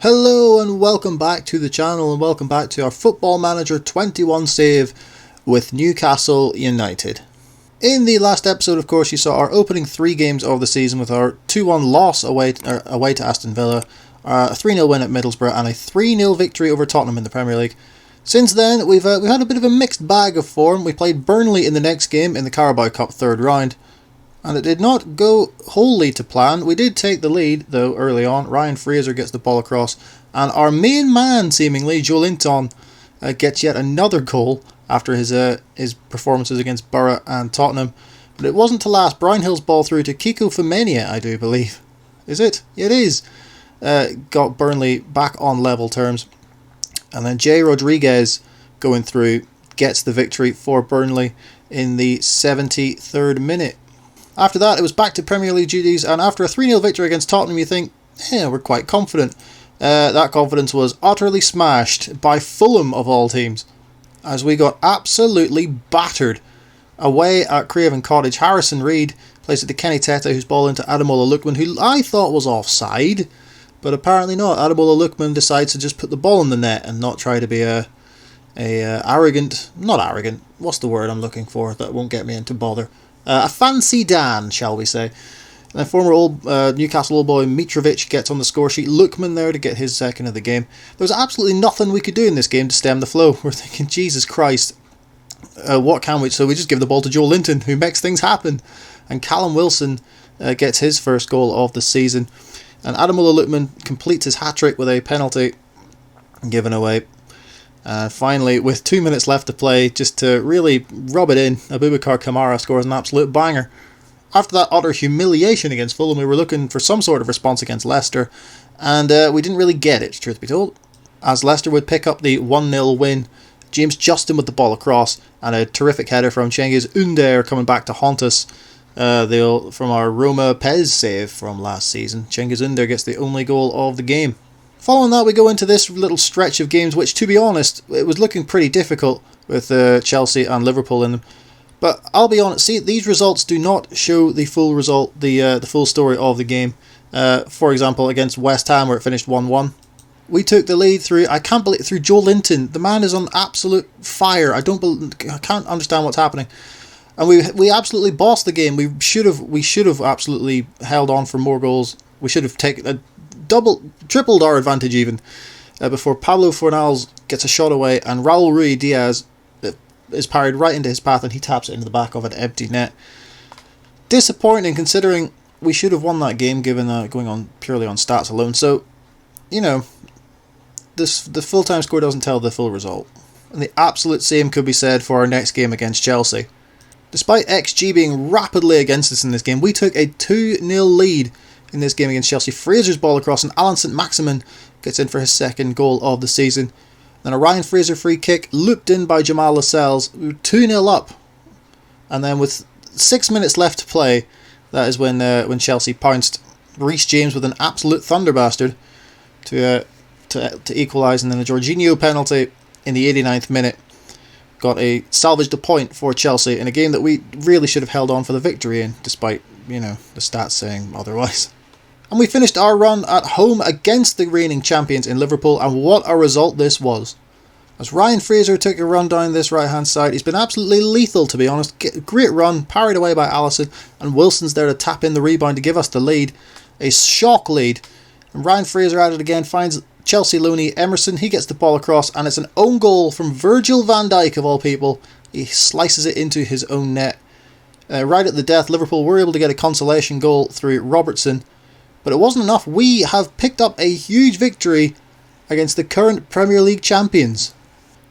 Hello and welcome back to the channel and welcome back to our Football Manager 21 save with Newcastle United. In the last episode, of course, you saw our opening three games of the season with our 2-1 loss away to Aston Villa, a 3-0 win at Middlesbrough and a 3-0 victory over Tottenham in the Premier League. Since then, we've had a bit of a mixed bag of form. We played Burnley in the next game in the Carabao Cup third round, and it did not go wholly to plan. We did take the lead, though, early on. Ryan Fraser gets the ball across, and our main man, seemingly, Joelinton, gets yet another goal after his performances against Borough and Tottenham. But it wasn't to last. Brownhill's ball through to Kiko Femenia, I do believe. Is it? It is. Got Burnley back on level terms. And then Jay Rodriguez going through gets the victory for Burnley in the 73rd minute. After that, it was back to Premier League duties, and after a 3-0 victory against Tottenham, you think, we're quite confident. That confidence was utterly smashed by Fulham, of all teams, as we got absolutely battered. Away at Craven Cottage, Harrison Reed plays it to Kenny Tete, who's ball into Ademola Lookman, who I thought was offside, but apparently not. Ademola Lookman decides to just put the ball in the net and not try to be not arrogant, what's the word I'm looking for that won't get me into bother? A fancy Dan, shall we say. And then former Newcastle old boy Mitrovic gets on the score sheet. Lookman there to get his second of the game. There was absolutely nothing we could do in this game to stem the flow. We're thinking, Jesus Christ, what can we? So we just give the ball to Joelinton, who makes things happen. And Callum Wilson gets his first goal of the season. And Ademola Lookman completes his hat-trick with a penalty given away. Finally, with 2 minutes left to play, just to really rub it in, Abubakar Kamara scores an absolute banger. After that utter humiliation against Fulham, we were looking for some sort of response against Leicester, and we didn't really get it, truth be told. As Leicester would pick up the 1-0 win, James Justin with the ball across, and a terrific header from Cengiz Ünder coming back to haunt us from our Roma Pez save from last season. Cengiz Ünder gets the only goal of the game. Following that, we go into this little stretch of games, which, to be honest, it was looking pretty difficult with Chelsea and Liverpool in them. But I'll be honest, see, these results do not show the full result, the full story of the game. For example, against West Ham, where it finished 1-1, we took the lead through Joelinton. The man is on absolute fire. I can't understand what's happening. And we absolutely bossed the game. We should have absolutely held on for more goals. We should have taken tripled our advantage even, before Pablo Fornals gets a shot away and Raul Ruiz Diaz is parried right into his path and he taps it into the back of an empty net. Disappointing, considering we should have won that game given going on purely on stats alone. So, the full-time score doesn't tell the full result. And the absolute same could be said for our next game against Chelsea. Despite XG being rapidly against us in this game, we took a 2-0 lead in this game against Chelsea. Fraser's ball across and Alan St-Maximin gets in for his second goal of the season. Then a Ryan Fraser free kick looped in by Jamal Lascelles. We were 2-0 up. And then with 6 minutes left to play, that is when Chelsea pounced. Reece James with an absolute thunderbastard to equalise, and then a Jorginho penalty in the 89th minute salvaged a point for Chelsea in a game that we really should have held on for the victory in, despite, the stats saying otherwise. And we finished our run at home against the reigning champions in Liverpool, and what a result this was. As Ryan Fraser took a run down this right-hand side, he's been absolutely lethal, to be honest. Great run, parried away by Alisson, and Wilson's there to tap in the rebound to give us the lead. A shock lead. And Ryan Fraser at it again, finds Chelsea loanee Emerson. He gets the ball across, and it's an own goal from Virgil van Dijk, of all people. He slices it into his own net. Right at the death, Liverpool were able to get a consolation goal through Robertson, but it wasn't enough. We have picked up a huge victory against the current Premier League champions.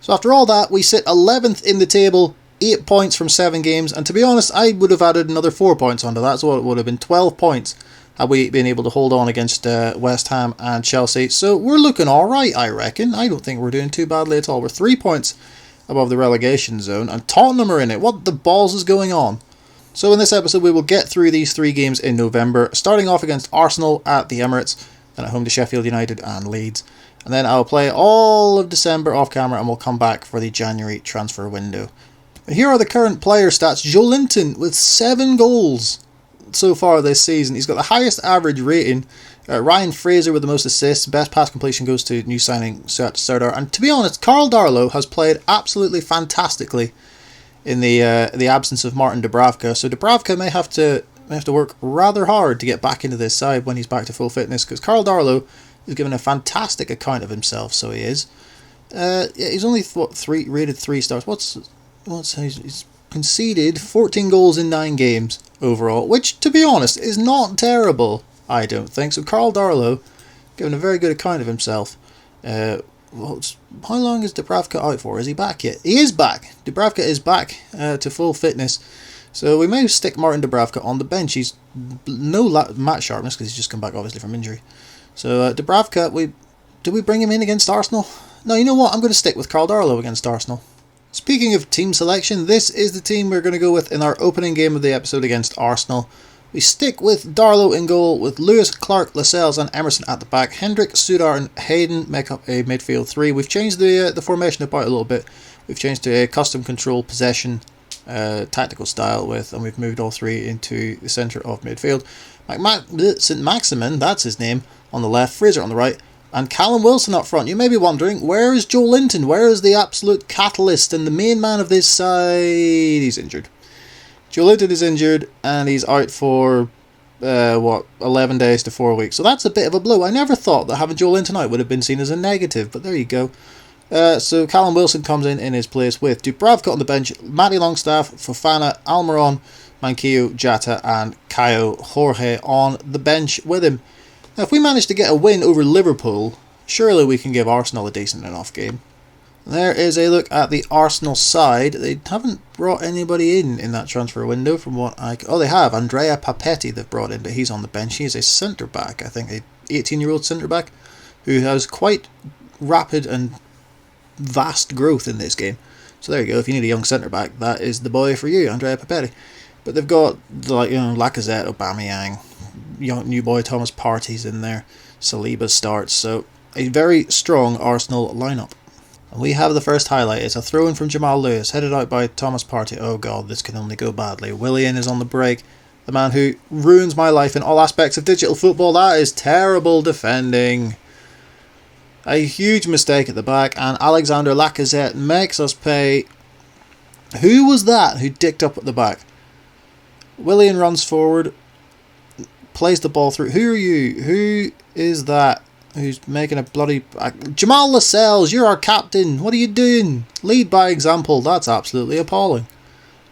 So after all that, we sit 11th in the table, 8 points from 7 games, and to be honest, I would have added another 4 points onto that, so it would have been 12 points had we been able to hold on against West Ham and Chelsea. So we're looking alright, I reckon. I don't think we're doing too badly at all. We're 3 points above the relegation zone, and Tottenham are in it. What the balls is going on? So in this episode, we will get through these 3 games in November, starting off against Arsenal at the Emirates, then at home to Sheffield United and Leeds. And then I'll play all of December off camera, and we'll come back for the January transfer window. And here are the current player stats. Joelinton with 7 goals so far this season. He's got the highest average rating Ryan Fraser with the most assists. Best pass completion goes to new signing Serdar. And to be honest, Karl Darlow has played absolutely fantastically in the absence of Martin Dubravka. So Dubravka may have to work rather hard to get back into this side when he's back to full fitness, because Karl Darlow is giving a fantastic account of himself. So he is. He's only rated 3 stars. He's conceded 14 goals in 9 games overall, which, to be honest, is not terrible, I don't think. So Karl Darlow giving a very good account of himself. How long is Dubravka out for? Is he back yet? He is back. Dubravka is back to full fitness. So we may stick Martin Dubravka on the bench. He's no match sharpness because he's just come back obviously from injury. So Dubravka, do we bring him in against Arsenal? No, you know what? I'm going to stick with Karl Darlow against Arsenal. Speaking of team selection, this is the team we're going to go with in our opening game of the episode against Arsenal. We stick with Darlow in goal, with Lewis, Clark, Lascelles and Emerson at the back. Hendrick, Sudar and Hayden make up a midfield 3. We've changed the formation about a little bit. We've changed to a custom control possession tactical style and we've moved all 3 into the centre of midfield. St. Maximin, that's his name, on the left, Fraser on the right, and Callum Wilson up front. You may be wondering, where is Joelinton? Where is the absolute catalyst and the main man of this side? He's injured. Joelinton is injured and he's out for 11 days to 4 weeks. So that's a bit of a blow. I never thought that having Joelinton out would have been seen as a negative, but there you go. So Callum Wilson comes in his place with Dubravka on the bench, Matty Longstaff, Fofana, Almiron, Manquillo, Jata and Caio Jorge on the bench with him. Now, if we manage to get a win over Liverpool, surely we can give Arsenal a decent enough game. There is a look at the Arsenal side. They haven't brought anybody in that transfer window from what they have. Andrea Papetti they've brought in, but he's on the bench. He's a centre-back, I think, a 18-year-old centre-back who has quite rapid and vast growth in this game. So there you go. If you need a young centre-back, that is the boy for you, Andrea Papetti. But they've got, Lacazette, Aubameyang, young new boy Thomas Partey's in there, Saliba starts, so a very strong Arsenal lineup. And we have the first highlight. It's a throw-in from Jamal Lewis, headed out by Thomas Partey. Oh god, this can only go badly. Willian is on the break, the man who ruins my life in all aspects of digital football. That is terrible defending. A huge mistake at the back, and Alexander Lacazette makes us pay. Who was that who dicked up at the back? Willian runs forward, plays the ball through. Who are you? Who is that who's making a bloody... Jamal Lascelles, you're our captain. What are you doing? Lead by example. That's absolutely appalling.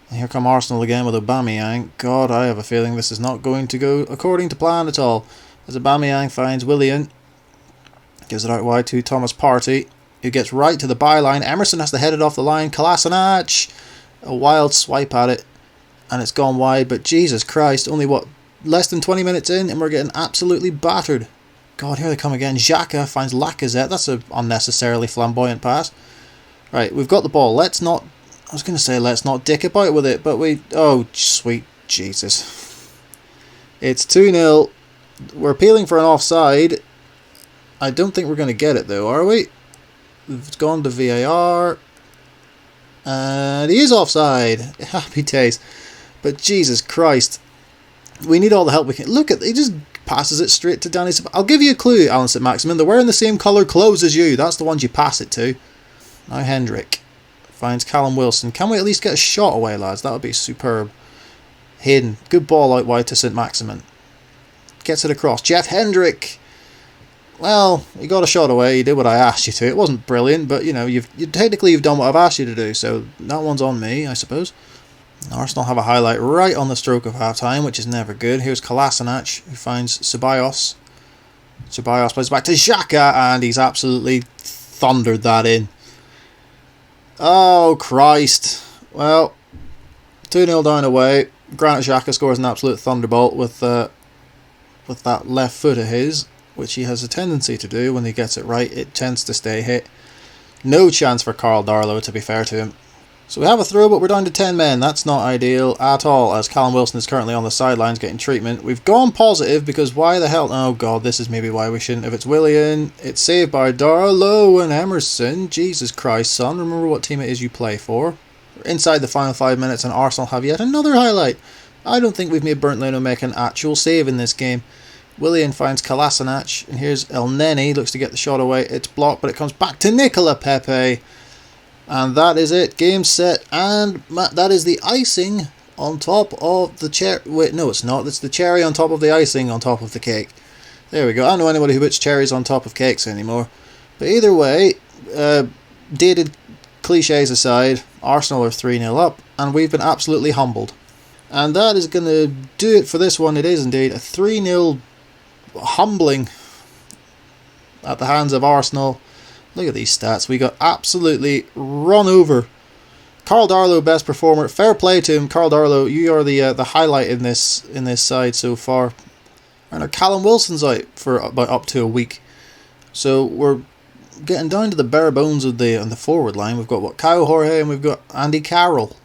And here come Arsenal again with Aubameyang. God, I have a feeling this is not going to go according to plan at all. As Aubameyang finds Willian, gives it out wide to Thomas Partey, who gets right to the byline. Emerson has to head it off the line. Kolasinac, a wild swipe at it, and it's gone wide. But Jesus Christ, only less than 20 minutes in, and we're getting absolutely battered. God, here they come again. Xhaka finds Lacazette. That's an unnecessarily flamboyant pass. Right, we've got the ball. Let's not dick about with it, but oh, sweet Jesus. It's 2-0. We're appealing for an offside. I don't think we're going to get it, though, are we? It's gone to VAR. And he is offside. Happy days. But Jesus Christ. We need all the help we can. Look at, he just passes it straight to Danny. I'll give you a clue, Alan St. Maximin. They're wearing the same colour clothes as you. That's the ones you pass it to. Now Hendrick finds Callum Wilson. Can we at least get a shot away, lads? That would be superb. Hayden, good ball out wide to St. Maximin. Gets it across. Jeff Hendrick. Well, you got a shot away. You did what I asked you to. It wasn't brilliant, but technically you've done what I've asked you to do. So that one's on me, I suppose. Arsenal have a highlight right on the stroke of half time, which is never good. Here's Kolasinac, who finds Ceballos. Ceballos plays back to Xhaka, and he's absolutely thundered that in. Oh, Christ. Well, 2-0 down away. Granit Xhaka scores an absolute thunderbolt with that left foot of his, which he has a tendency to do. When he gets it right, it tends to stay hit. No chance for Karl Darlow, to be fair to him. So we have a throw, but we're down to 10 men. That's not ideal at all, as Callum Wilson is currently on the sidelines getting treatment. We've gone positive, because why the hell... Oh god, this is maybe why we shouldn't. If it's Willian, it's saved by Darlow and Emerson. Jesus Christ, son. Remember what team it is you play for. We're inside the final 5 minutes, and Arsenal have yet another highlight. I don't think we've made Bernd Leno make an actual save in this game. Willian finds Kolasinac, and here's El Neni, looks to get the shot away. It's blocked, but it comes back to Nicola Pepe. And that is it, game set, and that is the icing on top of the cherry. Wait, no, it's not. It's the cherry on top of the icing on top of the cake. There we go. I don't know anybody who puts cherries on top of cakes anymore. But either way, dated cliches aside, Arsenal are 3-0 up, and we've been absolutely humbled. And that is going to do it for this one. It is indeed a 3-0 humbling at the hands of Arsenal. Look at these stats. We got absolutely run over. Carl Darlow, best performer. Fair play to him, Carl Darlow. You are the highlight in this side so far. And our Callum Wilson's out for about up to a week, so we're getting down to the bare bones of the forward line. We've got Kyle Jorge and we've got Andy Carroll.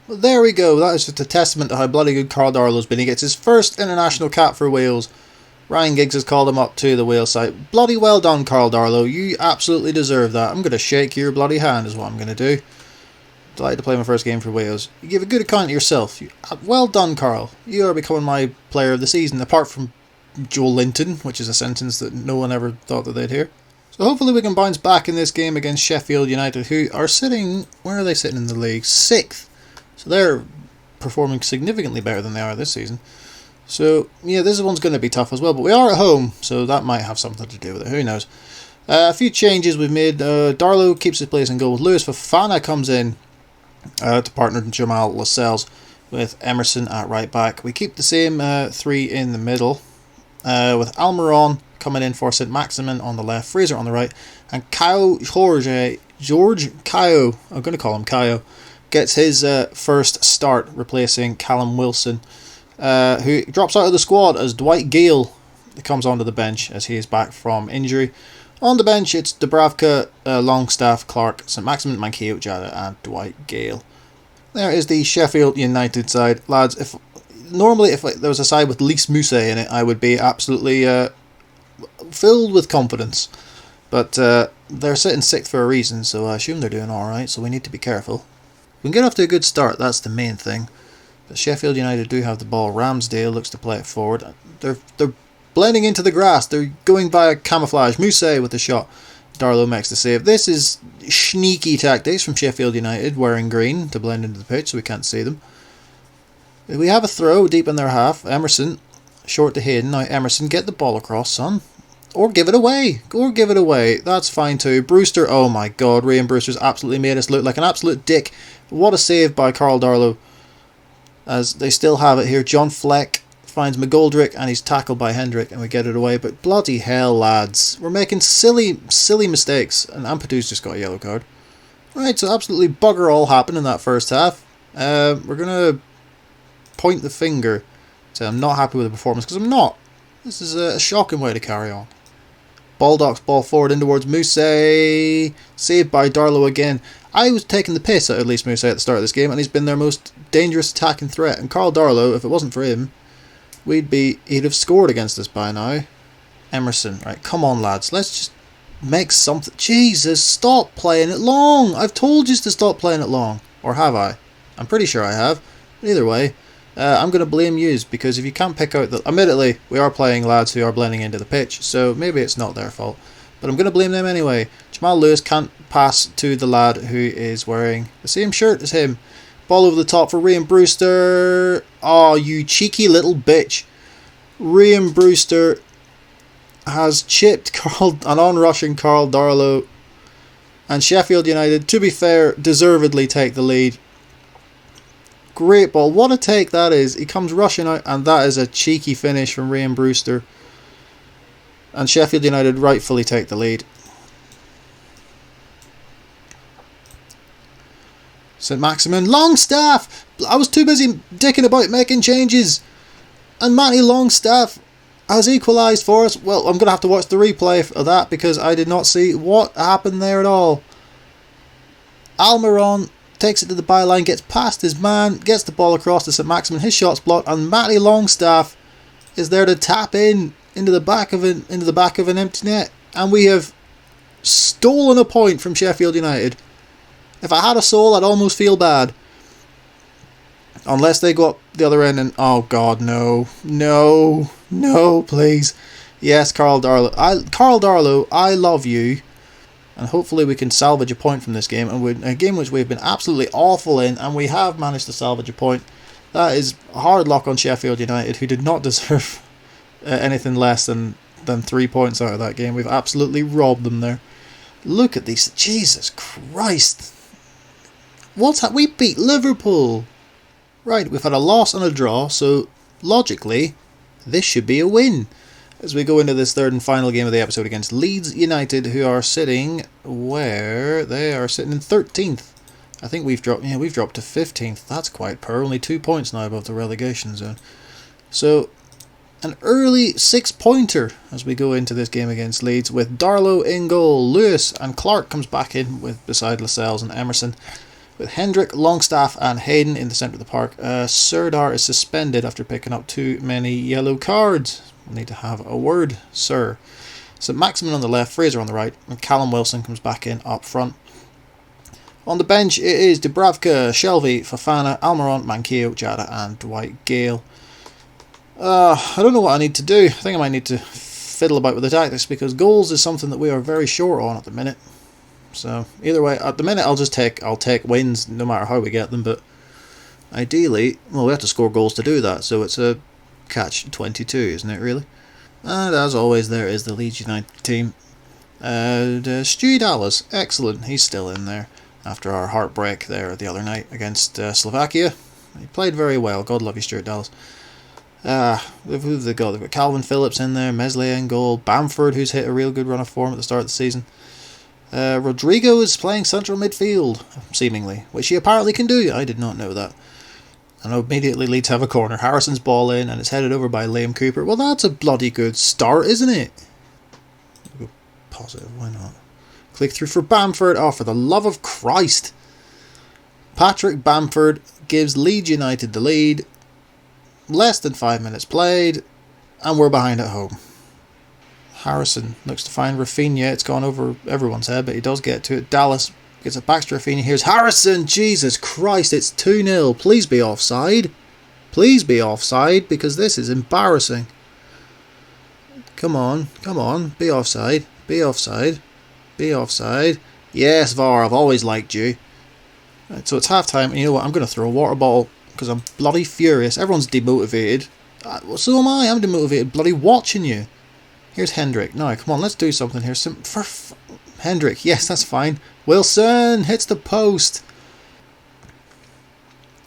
But there we go. That is just a testament to how bloody good Carl Darlow's been. He gets his first international cap for Wales. Ryan Giggs has called him up to the Wales side. Bloody well done, Carl Darlow. You absolutely deserve that. I'm going to shake your bloody hand is what I'm going to do. Delighted to play my first game for Wales. You give a good account of yourself. Well done, Carl. You are becoming my player of the season, apart from Joelinton, which is a sentence that no one ever thought that they'd hear. So hopefully we can bounce back in this game against Sheffield United, who are sitting, where are they sitting in the league? 6th. So they're performing significantly better than they are this season. So yeah, this one's going to be tough as well, but we are at home, so that might have something to do with it, who knows. A few changes we've made. Darlow keeps his place in goal. Lewis Fofana comes in to partner Jamal Lascelles with Emerson at right back. We keep the same 3 in the middle, with Almiron coming in for St. Maximin on the left, Fraser on the right, and George Caio, I'm going to call him Caio, gets his first start replacing Callum Wilson, who drops out of the squad as Dwight Gale comes onto the bench as he is back from injury. On the bench, it's Dubravka, Longstaff, Clark, St. Maximin, Manquillo, Jada, and Dwight Gale. There is the Sheffield United side. Lads, if there was a side with Lys Mousset in it, I would be absolutely filled with confidence. But they're sitting 6th for a reason, so I assume they're doing alright, so we need to be careful. We can get off to a good start, that's the main thing. But Sheffield United do have the ball. Ramsdale looks to play it forward. They're blending into the grass. They're going via camouflage. Mousset with the shot. Darlow makes the save. This is sneaky tactics from Sheffield United, wearing green to blend into the pitch so we can't see them. We have a throw deep in their half. Emerson, short to Hayden. Now Emerson, get the ball across, son. Or give it away. That's fine too. Brewster, oh my god. Ryan Brewster's absolutely made us look like an absolute dick. What a save by Carl Darlow. As they still have it here. John Fleck finds McGoldrick and he's tackled by Hendrick and we get it away. But bloody hell, lads. We're making silly mistakes. And Ampadu's just got a yellow card. Right, so absolutely bugger all happened in that first half. We're going to point the finger. So I'm not happy with the performance because I'm not. This is a shocking way to carry on. Baldock's ball forward in towards Mousset. Saved by Darlow again. I was taking the piss out of Lys Mousset at the start of this game, and he's been their most dangerous attacking threat. And Carl Darlow, if it wasn't for him, he'd have scored against us by now. Emerson, right, come on lads, let's just make something. Jesus, stop playing it long. I've told you to stop playing it long. Or have I? I'm pretty sure I have. But either way, I'm going to blame yous, because if you can't pick out the... Admittedly, we are playing lads who are blending into the pitch, so maybe it's not their fault. But I'm going to blame them anyway. Jamal Lewis can't pass to the lad who is wearing the same shirt as him. Ball over the top for Ryan Brewster. Oh, you cheeky little bitch. Ryan Brewster has chipped an on-rushing Carl Darlow. And Sheffield United, to be fair, deservedly take the lead. Great ball. What a take that is. He comes rushing out, and that is a cheeky finish from Ryan Brewster. And Sheffield United rightfully take the lead. St. Maximin, Longstaff! I was too busy dicking about making changes. And Matty Longstaff has equalised for us. Well, I'm going to have to watch the replay of that because I did not see what happened there at all. Almiron takes it to the byline, gets past his man, gets the ball across to St. Maximin. His shot's blocked, and Matty Longstaff is there to tap into the back of an empty net. And we have stolen a point from Sheffield United. If I had a soul, I'd almost feel bad. Unless they go up the other end and... Oh, God, no. No. No, please. Yes, Carl Darlow. Carl Darlow, I love you. And hopefully we can salvage a point from this game. And a game which we've been absolutely awful in. And we have managed to salvage a point. That is hard luck on Sheffield United, who did not deserve anything less than 3 points out of that game. We've absolutely robbed them there. Look at these. Jesus Christ. We beat Liverpool. Right, we've had a loss and a draw, so logically, this should be a win. As we go into this third and final game of the episode against Leeds United, who are sitting where? They are sitting in 13th. I think we've dropped to 15th. That's quite poor. Only 2 points now above the relegation zone. So, an early 6-pointer as we go into this game against Leeds, with Darlow in goal. Lewis and Clark comes back in beside Lascelles and Emerson, with Hendrick, Longstaff and Hayden in the centre of the park. Serdar is suspended after picking up too many yellow cards. We'll need to have a word, sir. So Maximin on the left, Fraser on the right, and Callum Wilson comes back in up front. On the bench it is Dubravka, Shelvey, Fofana, Almiron, Manquillo, Jada and Dwight Gale. I don't know what I need to do. I think I might need to fiddle about with the tactics, because goals is something that we are very short on at the minute. So either way, at the minute I'll take wins no matter how we get them, but ideally, well, we have to score goals to do that, so it's a catch-22, isn't it really? And as always, there is the Leeds United team. Stu Dallas, excellent, he's still in there after our heartbreak there the other night against Slovakia. He played very well, God love you Stuart Dallas. Who have they got? They've got Calvin Phillips in there, Meslier in goal, Bamford, who's hit a real good run of form at the start of the season. Rodrigo is playing central midfield, seemingly, which he apparently can do. I did not know that. And immediately Leeds have a corner. Harrison's ball in, and it's headed over by Liam Cooper. Well, that's a bloody good start, isn't it? Go positive, why not? Click through for Bamford. Oh, for the love of Christ. Patrick Bamford gives Leeds United the lead. Less than 5 minutes played, and we're behind at home. Harrison looks to find Rafinha. It's gone over everyone's head, but he does get to it. Dallas gets it back to Rafinha. Here's Harrison. Jesus Christ, it's 2-0. Please be offside. Please be offside, because this is embarrassing. Come on. Be offside. Be offside. Be offside. Yes, VAR, I've always liked you. Right, so it's half time, and you know what? I'm going to throw a water bottle, because I'm bloody furious. Everyone's demotivated. So am I. I'm demotivated bloody watching you. Here's Hendrick. No, come on, let's do something here. Hendrick, yes, that's fine. Wilson hits the post.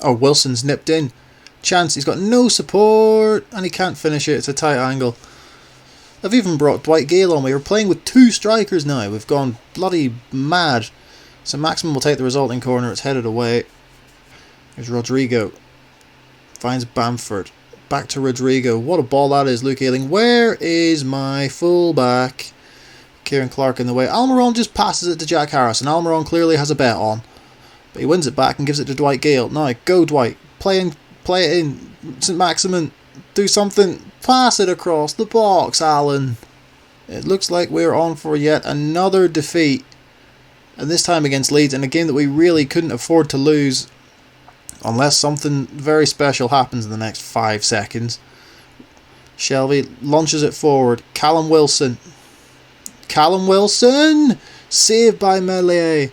Oh, Wilson's nipped in. Chance, he's got no support, and he can't finish it. It's a tight angle. I've even brought Dwight Gale on. We were playing with 2 strikers now. We've gone bloody mad. So Maximin will take the resulting corner. It's headed away. Here's Rodrigo. Finds Bamford. Back to Rodrigo. What a ball that is, Luke Ayling. Where is my fullback? Kieran Clark in the way. Almiron just passes it to Jack Harrison. Almiron clearly has a bet on. But he wins it back and gives it to Dwight Gale. Now, go Dwight. Play it in. St. Maximin, do something. Pass it across the box, Alan. It looks like we're on for yet another defeat. And this time against Leeds, in a game that we really couldn't afford to lose, unless something very special happens in the next 5 seconds. Shelvey launches it forward. Callum Wilson. Saved by Meslier.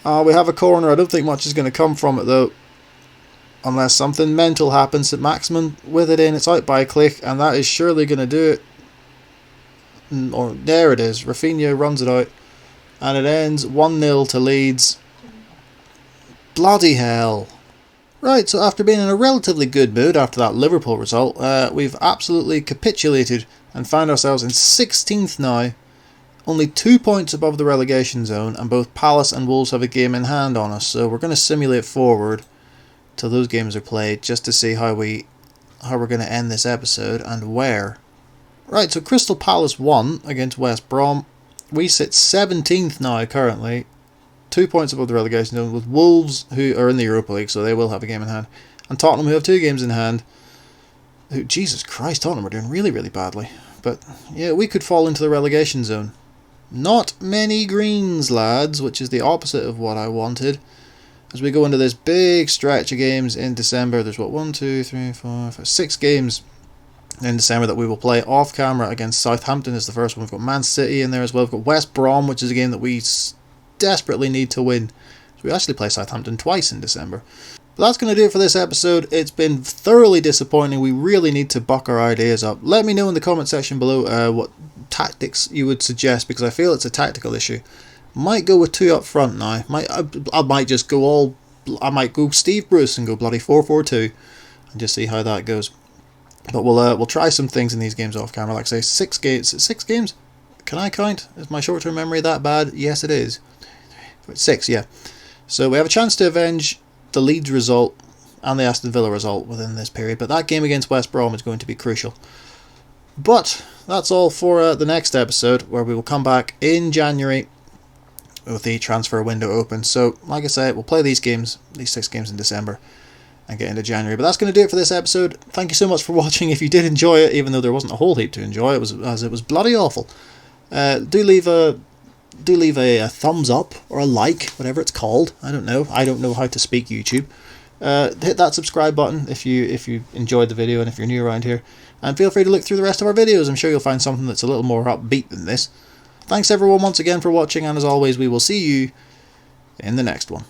We have a corner. I don't think much is going to come from it though, unless something mental happens. St. Maximin with it in. It's out by a click, and that is surely going to do it. Or there it is. Rafinha runs it out, and it ends 1-0 to Leeds. Bloody hell. Right, so after being in a relatively good mood after that Liverpool result, we've absolutely capitulated and found ourselves in 16th now, only 2 points above the relegation zone, and both Palace and Wolves have a game in hand on us, so we're going to simulate forward till those games are played, just to see how we're going to end this episode, and where. Right, so Crystal Palace won against West Brom. We sit 17th now currently, 2 points above the relegation zone, with Wolves, who are in the Europa League, so they will have a game in hand, and Tottenham, who have 2 games in hand. Who, Jesus Christ, Tottenham are doing really, really badly. But yeah, we could fall into the relegation zone. Not many greens, lads, which is the opposite of what I wanted. as we go into this big stretch of games in December. There's what, 1, 2, 3, 4, 5, 6 games in December that we will play off camera. Against Southampton is the first one. We've got Man City in there as well. We've got West Brom, which is a game that we desperately need to win. So we actually play Southampton twice in December. But that's going to do it for this episode. It's been thoroughly disappointing. We really need to buck our ideas up. Let me know in the comment section below what tactics you would suggest, because I feel it's a tactical issue. Might go with 2 up front now. I might just go I might go Steve Bruce and go bloody 4-4-2 and just see how that goes. But we'll try some things in these games off camera. Like I say, 6 games. 6 games? Can I count? Is my short-term memory that bad? Yes, it is. 6, yeah. So we have a chance to avenge the Leeds result and the Aston Villa result within this period, but that game against West Brom is going to be crucial. But that's all for the next episode, where we will come back in January with the transfer window open. So like I say, we'll play these 6 games in December and get into January. But that's going to do it for this episode. Thank you so much for watching. If you did enjoy it, even though there wasn't a whole heap to enjoy, it was bloody awful. Do leave a thumbs up or a like, whatever it's called. I don't know how to speak YouTube. Hit that subscribe button if you enjoyed the video and if you're new around here, and feel free to look through the rest of our videos. I'm sure you'll find something that's a little more upbeat than this. Thanks everyone once again for watching, and as always, we will see you in the next one.